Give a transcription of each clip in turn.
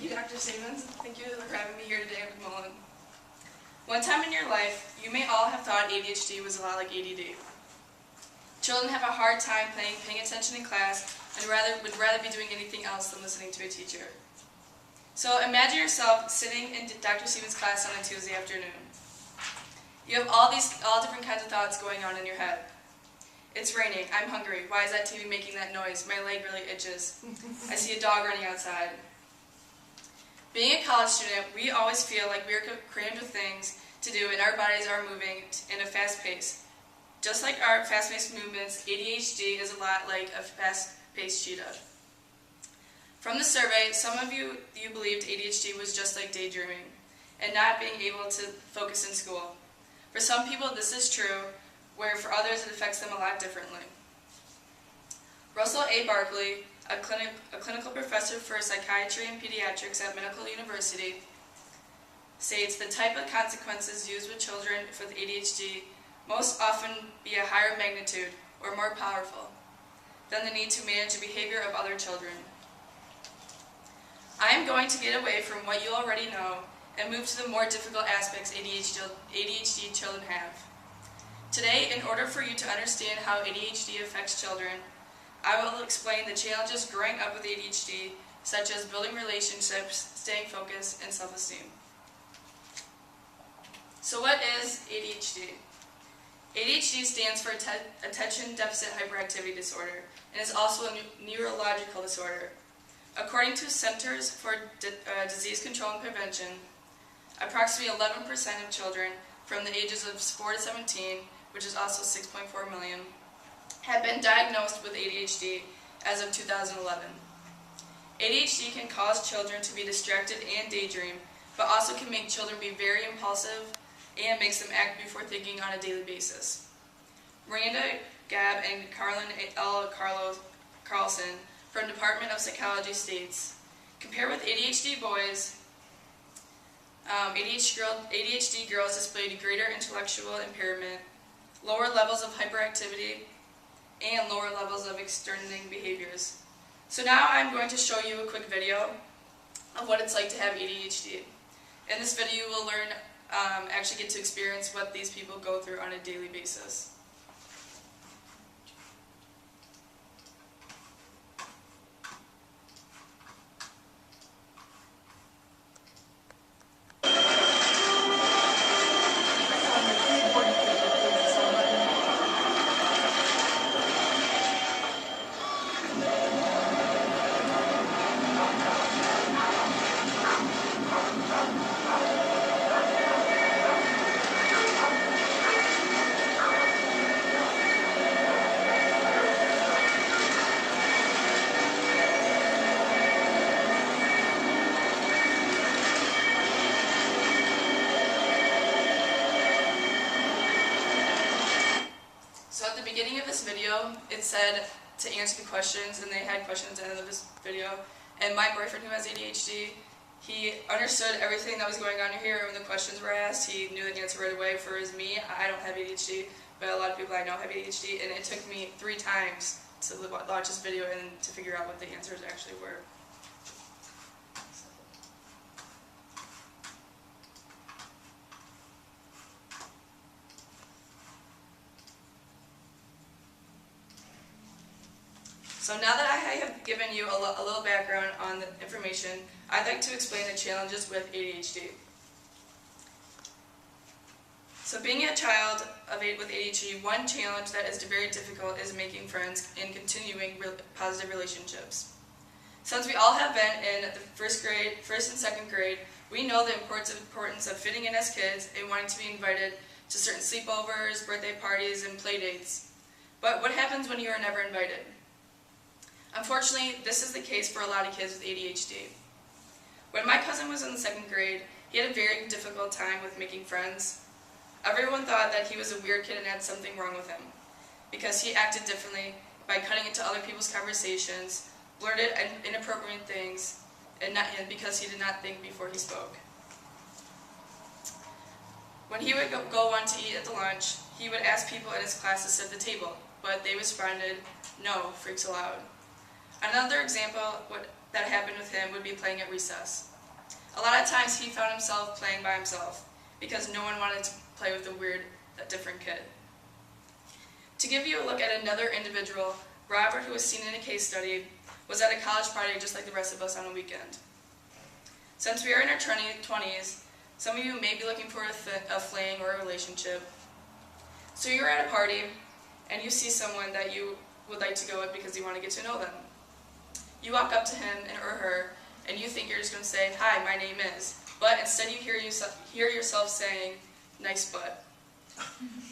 Thank you, Dr. Stevens. Thank you for having me here today at Mullen. One time in your life, you may all have thought ADHD was a lot like ADD. Children have a hard time paying attention in class and would rather be doing anything else than listening to a teacher. So imagine yourself sitting in Dr. Stevens' class on a Tuesday afternoon. You have all different kinds of thoughts going on in your head. It's raining. I'm hungry. Why is that TV making that noise? My leg really itches. I see a dog running outside. Being a college student, we always feel like we're crammed with things to do and our bodies are moving in a fast pace. Just like our fast-paced movements, ADHD is a lot like a fast-paced cheetah. From the survey, some of you believed ADHD was just like daydreaming and not being able to focus in school. For some people, this is true, where for others it affects them a lot differently. Russell A. Barkley, a clinical professor for psychiatry and pediatrics at Medical University, states the type of consequences used with children with ADHD most often be a higher magnitude or more powerful than the need to manage the behavior of other children. I am going to get away from what you already know and move to the more difficult aspects ADHD children have. Today, in order for you to understand how ADHD affects children, I will explain the challenges growing up with ADHD, such as building relationships, staying focused, and self-esteem. So what is ADHD? ADHD stands for Attention Deficit Hyperactivity Disorder, and is also a neurological disorder. According to Centers for Disease Control and Prevention, approximately 11% of children from the ages of 4 to 17, which is also 6.4 million, have been diagnosed with ADHD as of 2011. ADHD can cause children to be distracted and daydream, but also can make children be very impulsive and makes them act before thinking on a daily basis. Miranda Gabb and Carlin L. Carlson from Department of Psychology states, compared with ADHD boys, ADHD girls displayed greater intellectual impairment, lower levels of hyperactivity, and lower levels of external behaviors. So now I'm going to show you a quick video of what it's like to have ADHD. In this video you will learn, actually get to experience what these people go through on a daily basis. At the beginning of this video, it said to answer the questions, and they had questions at the end of this video. And my boyfriend, who has ADHD, he understood everything that was going on here. When the questions were asked, he knew the answer right away. For me, I don't have ADHD, but a lot of people I know have ADHD, and it took me 3 times to watch this video and to figure out what the answers actually were. So now that I have given you a little background on the information, I'd like to explain the challenges with ADHD. So being a child with ADHD, one challenge that is very difficult is making friends and continuing positive relationships. Since we all have been in the first and second grade, we know the importance of fitting in as kids and wanting to be invited to certain sleepovers, birthday parties, and play dates. But what happens when you are never invited? Unfortunately, this is the case for a lot of kids with ADHD. When my cousin was in the 2nd grade, he had a very difficult time with making friends. Everyone thought that he was a weird kid and had something wrong with him, because he acted differently by cutting into other people's conversations, blurted inappropriate things, and because he did not think before he spoke. When he would go want to eat at the lunch, he would ask people in his class to sit at the table, but they responded, "No, freaks allowed." Another example that happened with him would be playing at recess. A lot of times he found himself playing by himself because no one wanted to play with a weird, different kid. To give you a look at another individual, Robert, who was seen in a case study, was at a college party just like the rest of us on a weekend. Since we are in our 20s, some of you may be looking for a fling or a relationship. So you're at a party and you see someone that you would like to go with because you want to get to know them. You walk up to him or her and you think you're just going to say, "Hi, my name is," but instead you hear yourself saying, "Nice butt."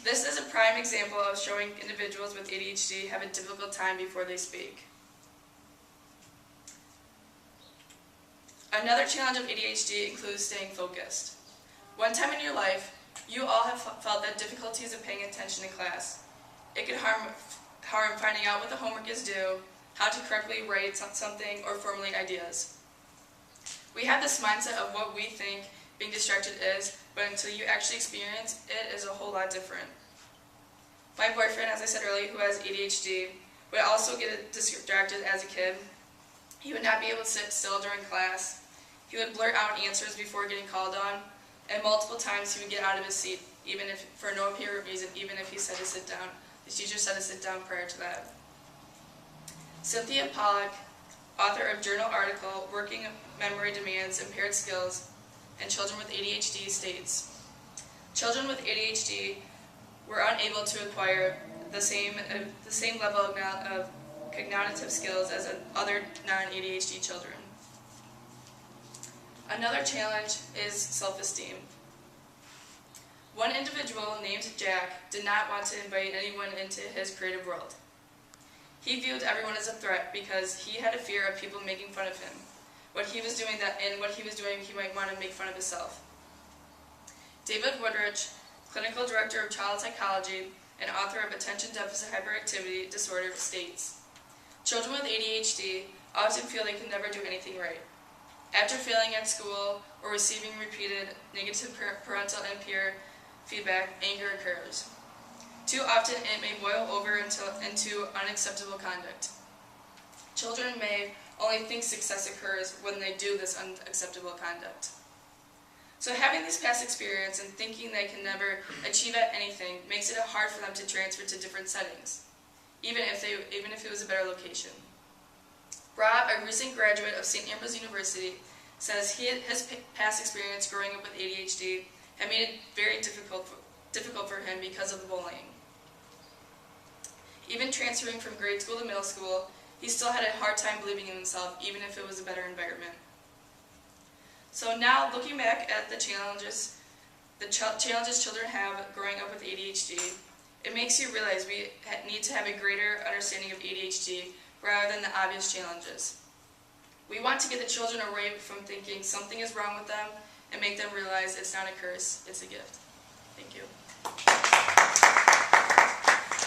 This is a prime example of showing individuals with ADHD have a difficult time before they speak. Another challenge of ADHD includes staying focused. One time in your life, you all have felt the difficulties of paying attention in class. It could harm finding out what the homework is due, how to correctly write something, or formulate ideas. We have this mindset of what we think being distracted is, but until you actually experience it is a whole lot different. My boyfriend, as I said earlier, who has ADHD, would also get distracted as a kid. He would not be able to sit still during class. He would blurt out answers before getting called on, and multiple times he would get out of his seat, even if for no apparent reason, even if he said to sit down. His teacher said to sit down prior to that. Cynthia Pollock, author of journal article, Working Memory Demands Impaired Skills and Children with ADHD, states, "Children with ADHD were unable to acquire the same level of cognitive skills as other non-ADHD children." Another challenge is self-esteem. One individual named Jack did not want to invite anyone into his creative world. He viewed everyone as a threat because he had a fear of people making fun of him. What he was doing, he might want to make fun of himself. David Woodrich, clinical director of child psychology and author of Attention Deficit Hyperactivity Disorder, states, "Children with ADHD often feel they can never do anything right. After failing at school or receiving repeated negative parental and peer feedback, anger occurs. Too often it may boil over into unacceptable conduct. Children may only think success occurs when they do this unacceptable conduct." So having this past experience and thinking they can never achieve at anything makes it hard for them to transfer to different settings, even if it was a better location. Rob, a recent graduate of St. Ambrose University, says his past experience growing up with ADHD had made it very difficult for him because of the bullying. Even transferring from grade school to middle school, he still had a hard time believing in himself, even if it was a better environment. So now, looking back at the challenges children have growing up with ADHD, it makes you realize we need to have a greater understanding of ADHD rather than the obvious challenges. We want to get the children away from thinking something is wrong with them and make them realize it's not a curse, it's a gift. Thank you.